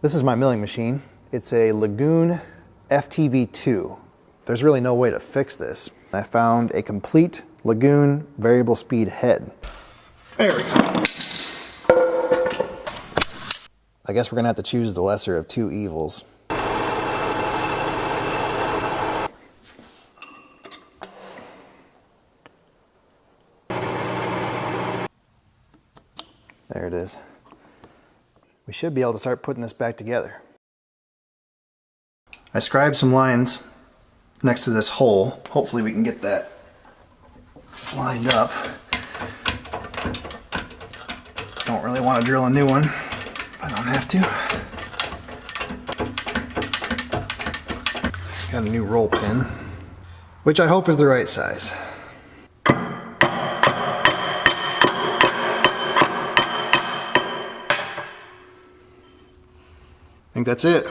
This is my milling machine. It's a Lagun FTV-2. There's really no way to fix this. I found a complete Lagun variable speed head. There we go. I guess we're gonna have to choose the lesser of two evils. There it is. We should be able to start putting this back together. I scribed some lines next to this hole. Hopefully we can get that lined up. Don't really want to drill a new one. I don't have to. Got a new roll pin, which I hope is the right size. I think that's it.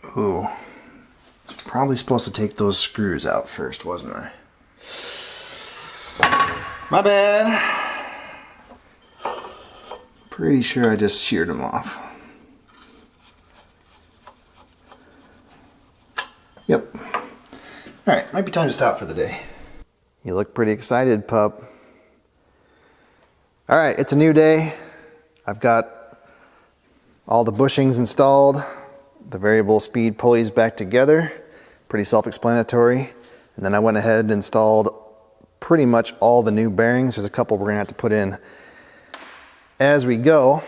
Ooh, I was probably supposed to take those screws out first, wasn't I? My bad. Pretty sure I just sheared them off. Yep. All right, might be time to stop for the day. You look pretty excited, pup. All right, it's a new day. I've got all the bushings installed, the variable speed pulleys back together, pretty self-explanatory. And then I went ahead and installed pretty much all the new bearings. There's a couple we're gonna have to put in as we go.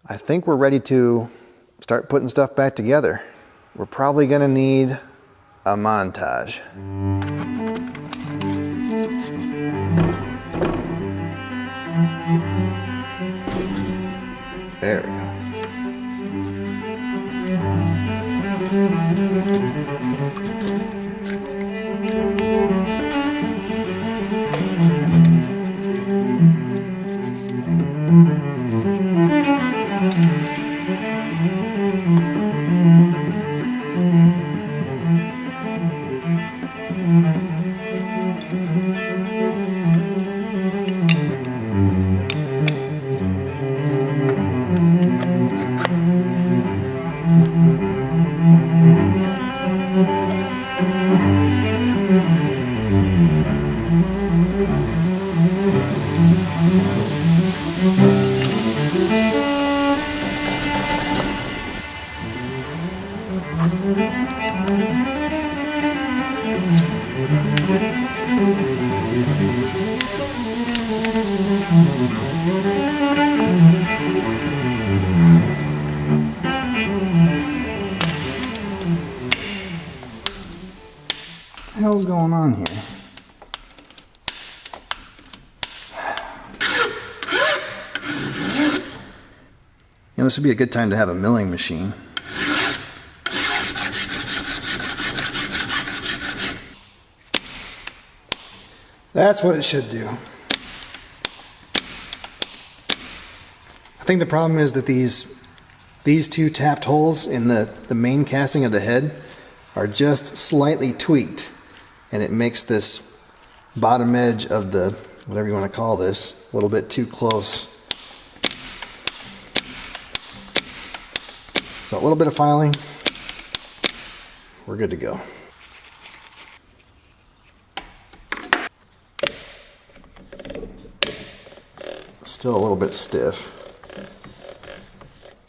I think we're ready to start putting stuff back together. We're probably gonna need a montage. There we go. What the hell's going on here? You know, this would be a good time to have a milling machine. That's what it should do. I think the problem is that these two tapped holes in the main casting of the head are just slightly tweaked, and it makes this bottom edge of the, whatever you want to call this, a little bit too close. So a little bit of filing, we're good to go. Still a little bit stiff.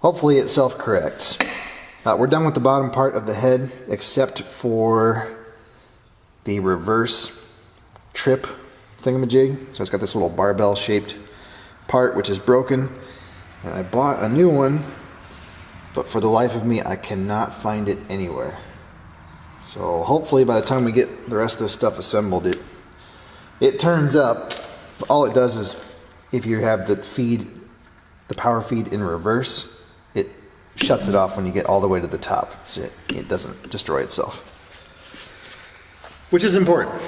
Hopefully it self-corrects. We're done with the bottom part of the head, except for the reverse trip thingamajig. So it's got this little barbell shaped part which is broken, and I bought a new one, but for the life of me I cannot find it anywhere. So hopefully by the time we get the rest of this stuff assembled, it turns up. All it does is, if you have the power feed in reverse, it shuts it off when you get all the way to the top, so it doesn't destroy itself, which is important.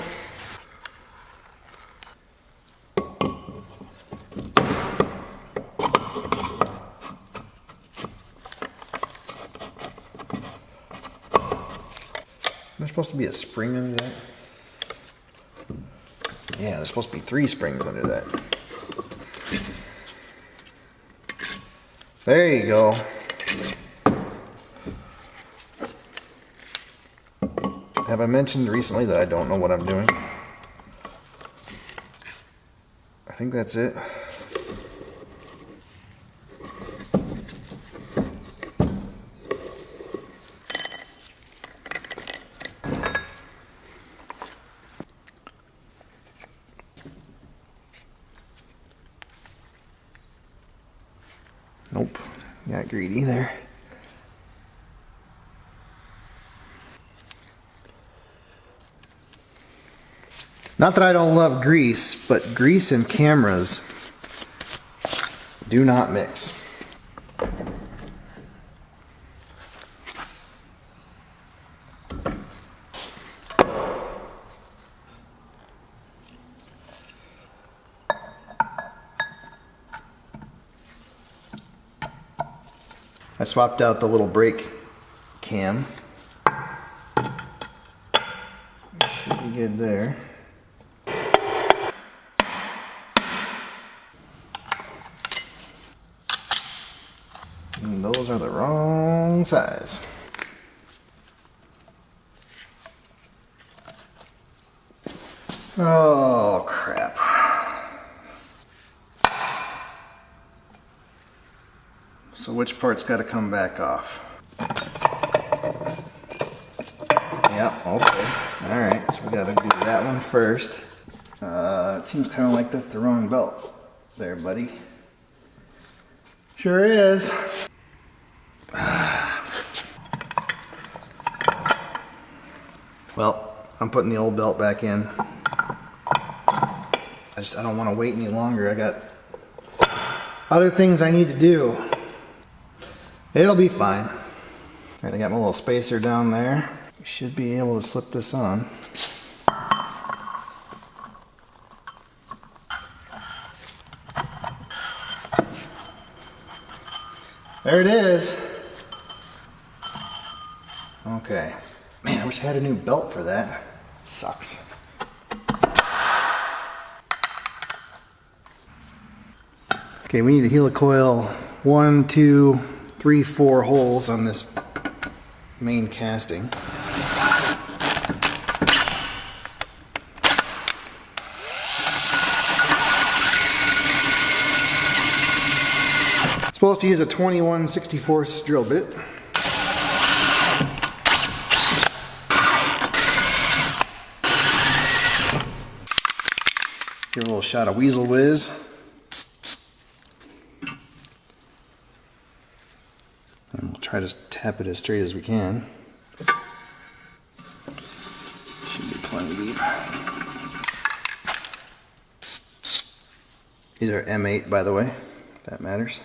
There's supposed to be a spring under that. Yeah, there's supposed to be 3 springs under that. There you go. Have I mentioned recently that I don't know what I'm doing? I think that's it. Nope, got greedy there. Not that I don't love grease, but grease and cameras do not mix. I swapped out the little brake cam. Should be good there. And those are the wrong size. Oh, crap. So which part's got to come back off? Yep, okay. Alright, so we got to do that one first. It seems kind of like that's the wrong belt there, buddy. Sure is. Well, I'm putting the old belt back in. I don't want to wait any longer. I got other things I need to do. It'll be fine. Alright, I got my little spacer down there. We should be able to slip this on. There it is. Okay. Man, I wish I had a new belt for that. Sucks. Okay, we need to helicoil 1, 2, 3, 4 holes on this main casting. Supposed to use a 21/64 drill bit. Give it a little shot of Weasel Whiz. And we'll try to tap it as straight as we can. Should be plenty deep. These are M8, by the way, if that matters.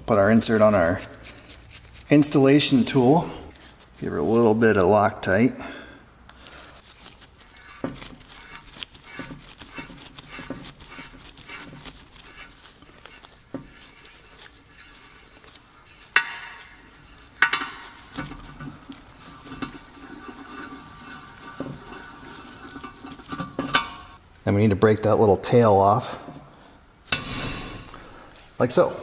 Put our insert on our installation tool. Give her a little bit of Loctite. And we need to break that little tail off, like so.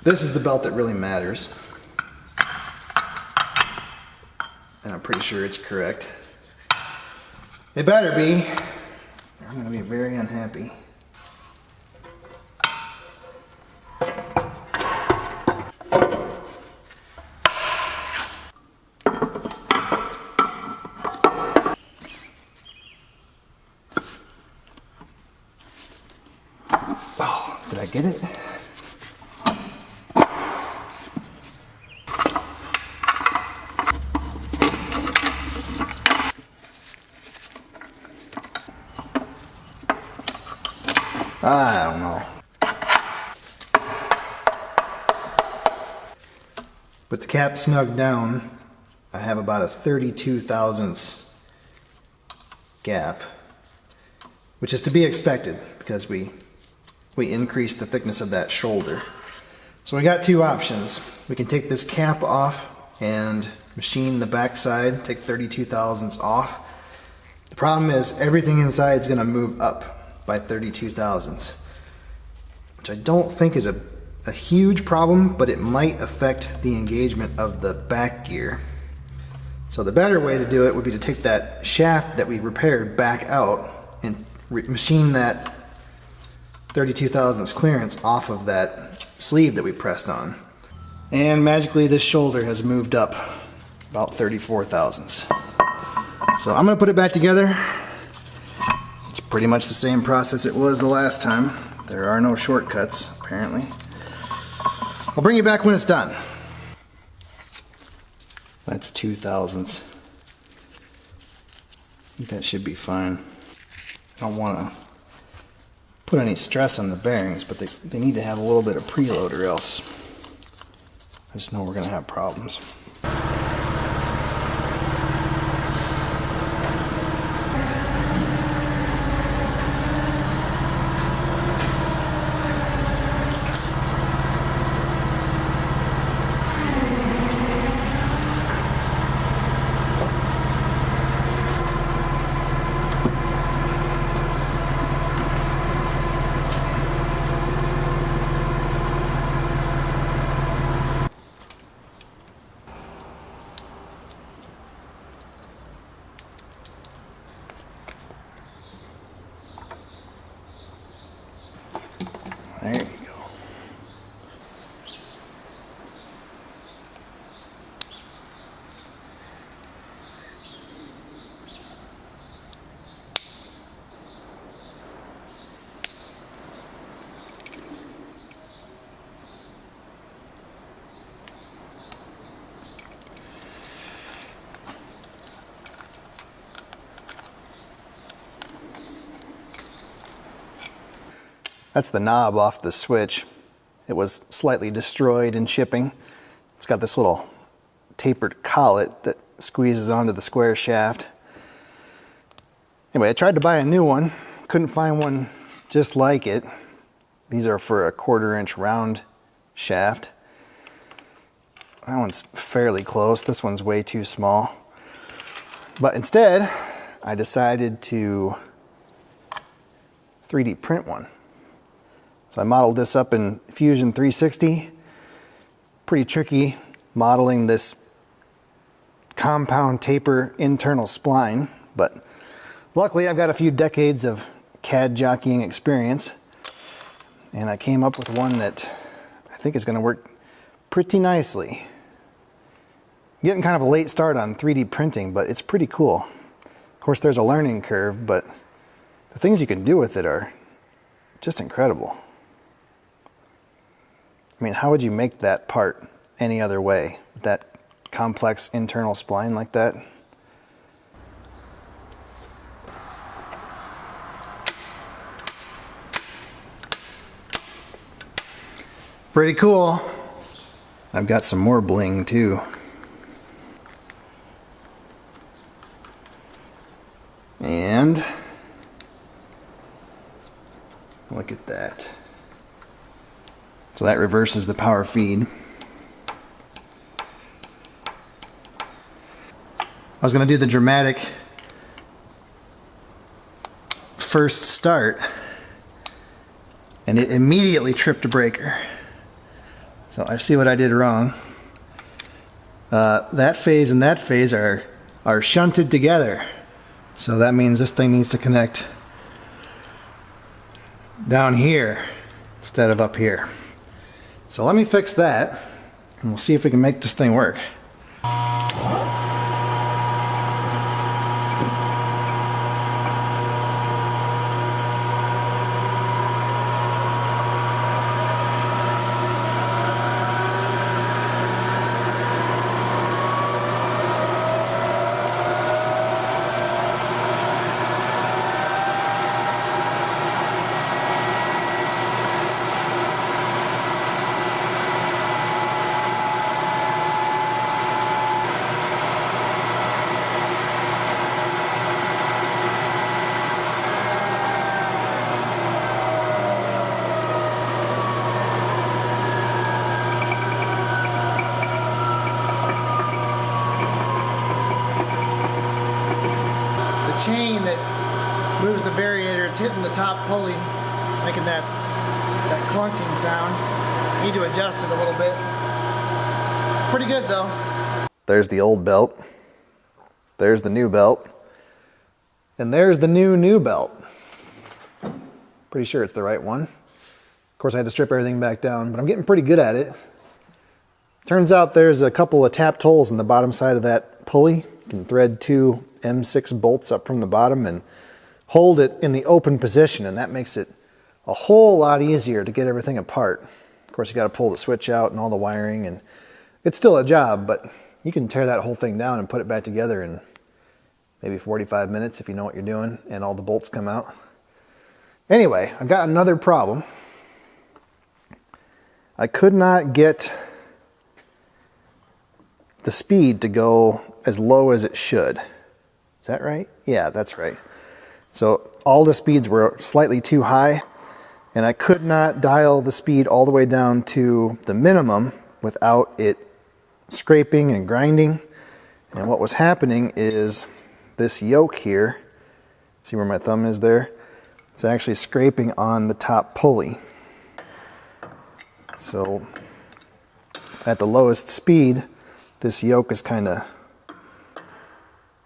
This is the belt that really matters. And I'm pretty sure it's correct. It better be. I'm going to be very unhappy. Oh, did I get it? I don't know. With the cap snugged down, I have about a 32 thousandths gap, which is to be expected because we increased the thickness of that shoulder. So we got two options. We can take this cap off and machine the back side, take 32 thousandths off. The problem is everything inside is going to move up by 32 thousandths, which I don't think is a huge problem, but it might affect the engagement of the back gear. So the better way to do it would be to take that shaft that we repaired back out and machine that 32 thousandths clearance off of that sleeve that we pressed on. And magically this shoulder has moved up about 34 thousandths. So I'm going to put it back together. It's pretty much the same process it was the last time. There are no shortcuts, apparently. I'll bring you back when it's done. That's 2 thousandths. I think that should be fine. I don't want to put any stress on the bearings, but they need to have a little bit of preload or else I just know we're going to have problems. There you go. That's the knob off the switch. It was slightly destroyed in shipping. It's got this little tapered collet that squeezes onto the square shaft. Anyway, I tried to buy a new one. Couldn't find one just like it. These are for a 1/4 inch round shaft. That one's fairly close. This one's way too small. But instead, I decided to 3D print one. So I modeled this up in Fusion 360. Pretty tricky modeling this compound taper internal spline, but luckily I've got a few decades of CAD jockeying experience, and I came up with one that I think is going to work pretty nicely. Getting kind of a late start on 3D printing, but it's pretty cool. Of course, there's a learning curve, but the things you can do with it are just incredible. I mean, how would you make that part any other way? That complex internal spline like that? Pretty cool. I've got some more bling too. And look at that. So that reverses the power feed. I was going to do the dramatic first start, and it immediately tripped a breaker. So I see what I did wrong. That phase and that phase are shunted together. So that means this thing needs to connect down here instead of up here. So let me fix that, and we'll see if we can make this thing work. chain that moves the variator. It's hitting the top pulley, making that clunking sound. I need to adjust it a little bit. It's pretty good though. There's the old belt. There's the new belt. And there's the new belt. Pretty sure it's the right one. Of course, I had to strip everything back down, but I'm getting pretty good at it. Turns out there's a couple of tapped holes in the bottom side of that pulley. You can thread 2 M6 bolts up from the bottom and hold it in the open position, and that makes it a whole lot easier to get everything apart. Of course, you got to pull the switch out and all the wiring, and it's still a job, but you can tear that whole thing down and put it back together in maybe 45 minutes if you know what you're doing and all the bolts come out. Anyway, I've got another problem. I could not get the speed to go as low as it should. Is that right? Yeah, that's right. So all the speeds were slightly too high, and I could not dial the speed all the way down to the minimum without it scraping and grinding. And what was happening is this yoke here, see where my thumb is there? It's actually scraping on the top pulley. So at the lowest speed, this yoke is kind of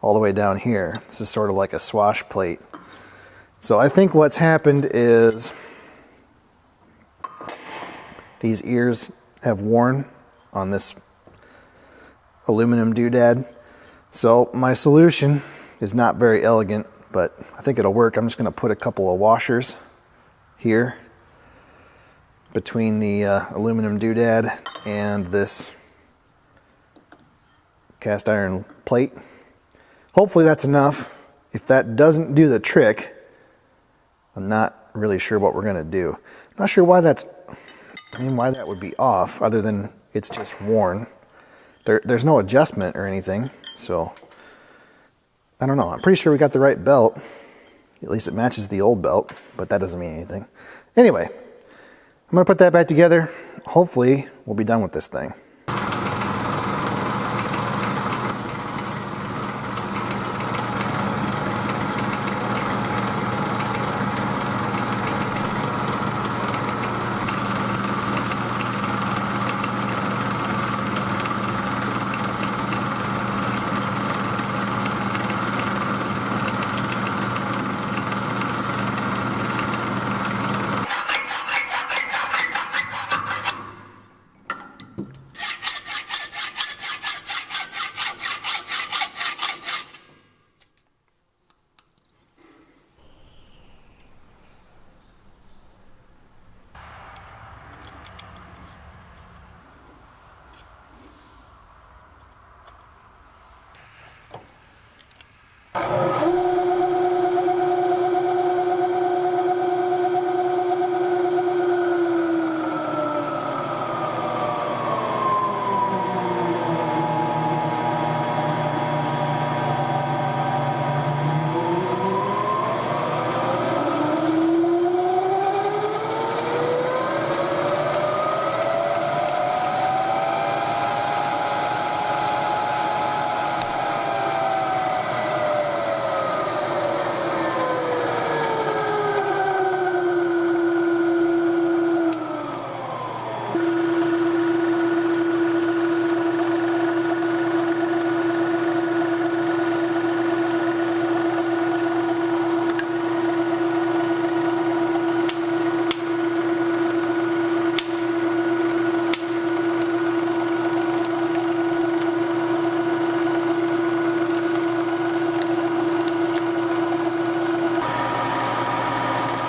all the way down here. This is sort of like a swash plate. So I think what's happened is these ears have worn on this aluminum doodad. So my solution is not very elegant, but I think it'll work. I'm just going to put a couple of washers here between the aluminum doodad and this cast iron plate. Hopefully that's enough. If that doesn't do the trick, I'm not really sure what we're going to do. I'm not sure why why that would be off, other than it's just worn. There's no adjustment or anything, so I don't know. I'm pretty sure we got the right belt. At least it matches the old belt, but that doesn't mean anything. Anyway, I'm going to put that back together. Hopefully we'll be done with this thing.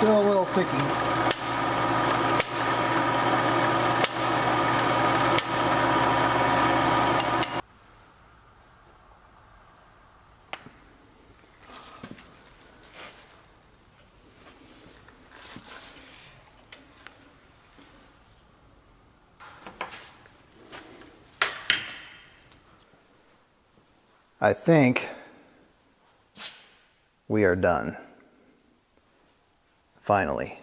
Still a little sticky. I think we are done. Finally.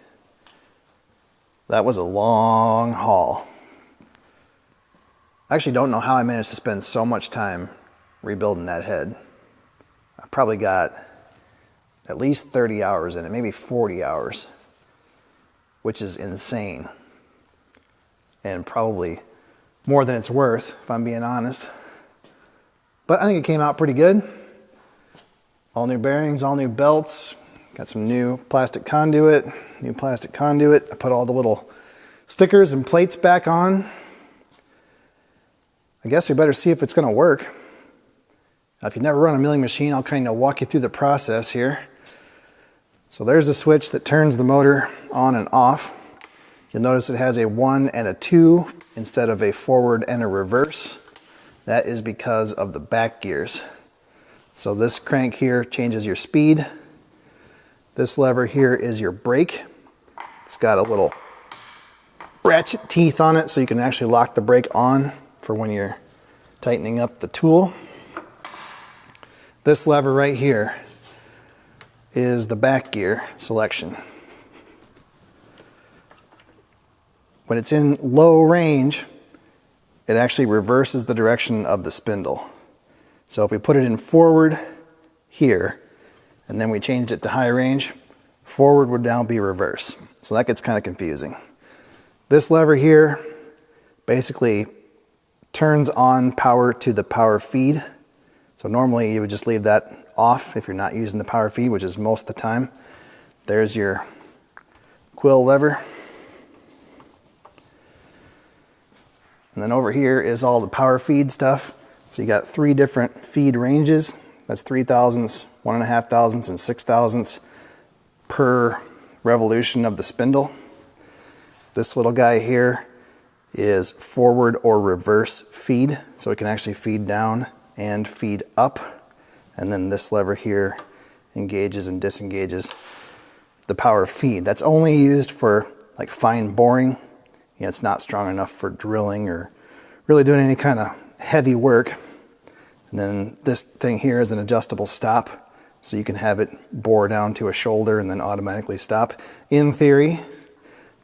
That was a long haul. I actually don't know how I managed to spend so much time rebuilding that head. I probably got at least 30 hours in it, maybe 40 hours, which is insane. And probably more than it's worth, if I'm being honest. But I think it came out pretty good. All new bearings, all new belts, got some new plastic conduit. I put all the little stickers and plates back on. I guess we better see if it's gonna work. Now, if you've never run a milling machine, I'll kind of walk you through the process here. So there's a switch that turns the motor on and off. You'll notice it has a 1 and a 2 instead of a forward and a reverse. That is because of the back gears. So this crank here changes your speed. This lever here is your brake. It's got a little ratchet teeth on it so you can actually lock the brake on for when you're tightening up the tool. This lever right here is the back gear selection. When it's in low range, it actually reverses the direction of the spindle. So if we put it in forward here, and then we changed it to high range, forward would now be reverse. So that gets kind of confusing. This lever here basically turns on power to the power feed. So normally you would just leave that off if you're not using the power feed, which is most of the time. There's your quill lever. And then over here is all the power feed stuff. So you got 3 different feed ranges. That's 3 thousandths, 1.5 thousandths, and 6 thousandths per revolution of the spindle. This little guy here is forward or reverse feed. So it can actually feed down and feed up. And then this lever here engages and disengages the power feed. That's only used for like fine boring. You know, it's not strong enough for drilling or really doing any kind of heavy work. And then this thing here is an adjustable stop, so you can have it bore down to a shoulder and then automatically stop. In theory,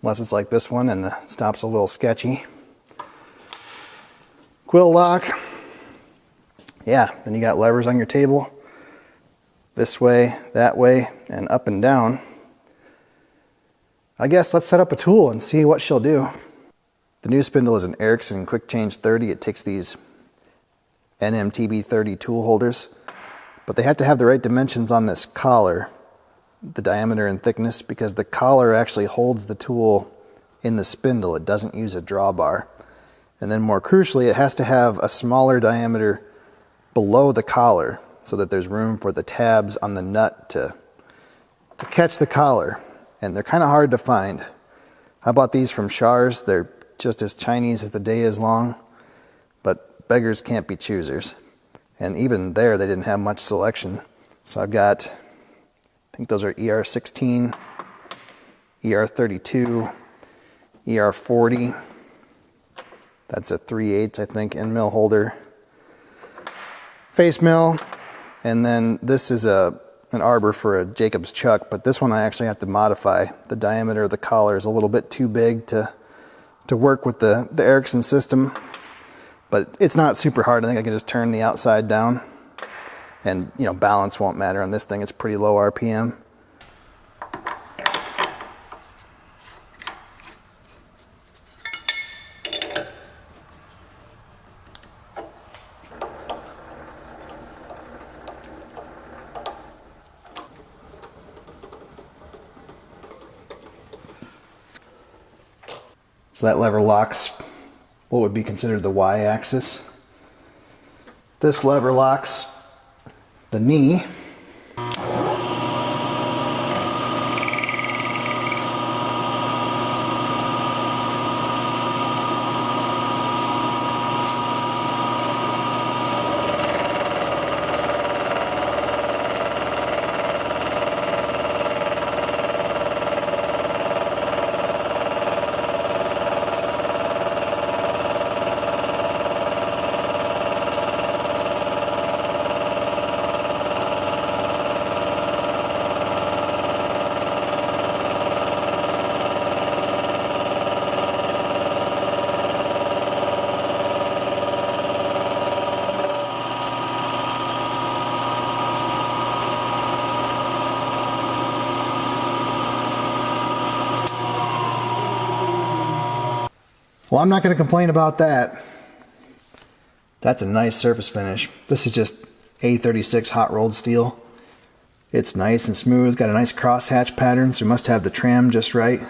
unless it's like this one and the stop's a little sketchy. Quill lock. Yeah, then you got levers on your table. This way, that way, and up and down. I guess let's set up a tool and see what she'll do. The new spindle is an Ericsson Quick Change 30. It takes these NMTB 30 tool holders, but they have to have the right dimensions on this collar, the diameter and thickness, because the collar actually holds the tool in the spindle. It doesn't use a drawbar. And then more crucially, it has to have a smaller diameter below the collar so that there's room for the tabs on the nut to catch the collar. And they're kind of hard to find. How about these from Shars? They're just as Chinese as the day is long, but beggars can't be choosers. And even there, they didn't have much selection. So I've got, I think those are ER16, ER32, ER40. That's a 3/8, I think, end mill holder. Face mill, and then this is an arbor for a Jacob's chuck, but this one I actually have to modify. The diameter of the collar is a little bit too big to work with the Ericsson system, but it's not super hard. I think I can just turn the outside down, and you know, balance won't matter on this thing. It's pretty low RPM. So that lever locks what would be considered the Y-axis. This lever locks the knee. Well, I'm not going to complain about that. That's a nice surface finish. This is just A36 hot rolled steel. It's nice and smooth, got a nice crosshatch pattern, so you must have the tram just right.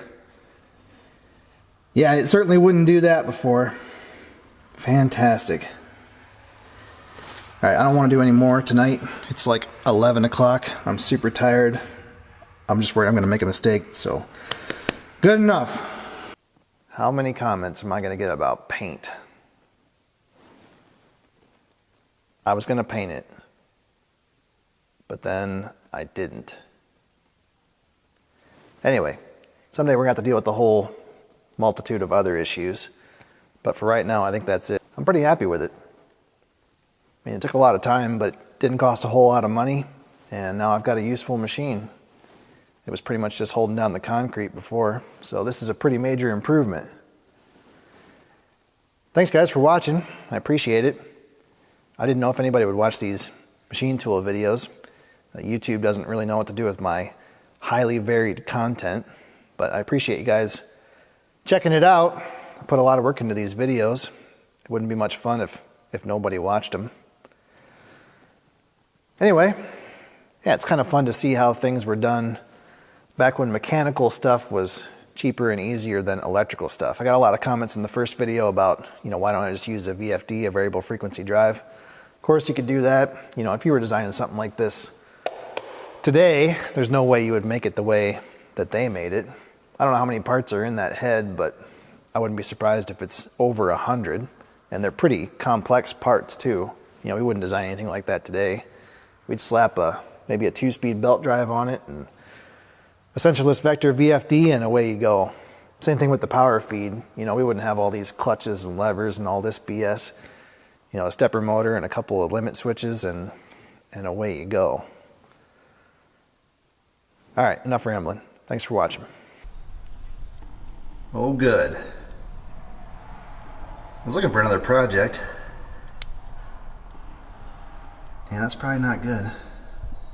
Yeah, it certainly wouldn't do that before. Fantastic. Alright, I don't want to do any more tonight. It's like 11 o'clock. I'm super tired. I'm just worried I'm going to make a mistake, so good enough. How many comments am I going to get about paint? I was going to paint it, but then I didn't. Anyway, someday we're going to have to deal with the whole multitude of other issues, but for right now, I think that's it. I'm pretty happy with it. I mean, it took a lot of time, but it didn't cost a whole lot of money, and now I've got a useful machine. It was pretty much just holding down the concrete before, so this is a pretty major improvement. Thanks guys for watching. I appreciate it. I didn't know if anybody would watch these machine tool videos. YouTube doesn't really know what to do with my highly varied content, but I appreciate you guys checking it out. I put a lot of work into these videos. It wouldn't be much fun if nobody watched them. Anyway, yeah, it's kind of fun to see how things were done back when mechanical stuff was cheaper and easier than electrical stuff. I got a lot of comments in the first video about, why don't I just use a VFD, a variable frequency drive? Of course you could do that. If you were designing something like this today, there's no way you would make it the way that they made it. I don't know how many parts are in that head, but I wouldn't be surprised if it's over 100, and they're pretty complex parts too. We wouldn't design anything like that today. We'd slap maybe a 2-speed belt drive on it and a sensorless vector VFD, and away you go. Same thing with the power feed. We wouldn't have all these clutches and levers and all this BS. A stepper motor and a couple of limit switches, and away you go. All right, enough rambling. Thanks for watching. Oh, good. I was looking for another project. Yeah, that's probably not good.